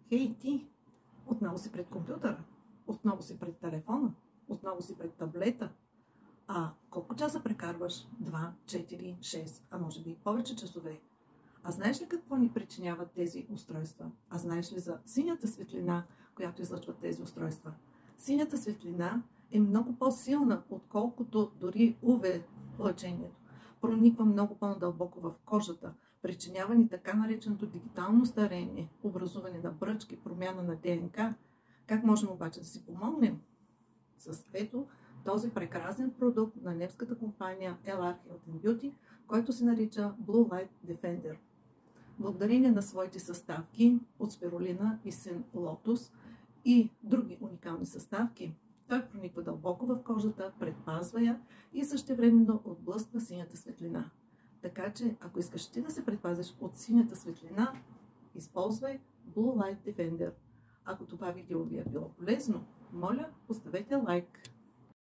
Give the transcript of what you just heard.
Хей ти, отново си пред компютъра, отново си пред телефона, отново си пред таблета. А колко часа прекарваш? 2, 4, 6, а може би и повече часове. А знаеш ли какво ни причиняват тези устройства? А знаеш ли за синята светлина, която излъчват тези устройства? Синята светлина е много по-силна, отколкото дори UV лъчението. Прониква много по-надълбоко в кожата, причинява ни така нареченото дигитално старение, образуване на бръчки, промяна на ДНК. Как можем обаче да си помогнем? С ето този прекрасен продукт на немската компания LR Health Beauty, който се нарича Blue Light Defender. Благодарение на своите съставки от спирулина и син лотос и други уникални съставки, той прониква дълбоко в кожата, предпазва я и същевременно отблъсква синята светлина. Така че, ако искаш ти да се предпазиш от синята светлина, използвай Blue Light Defender. Ако това видео ви е било полезно, моля, поставете лайк.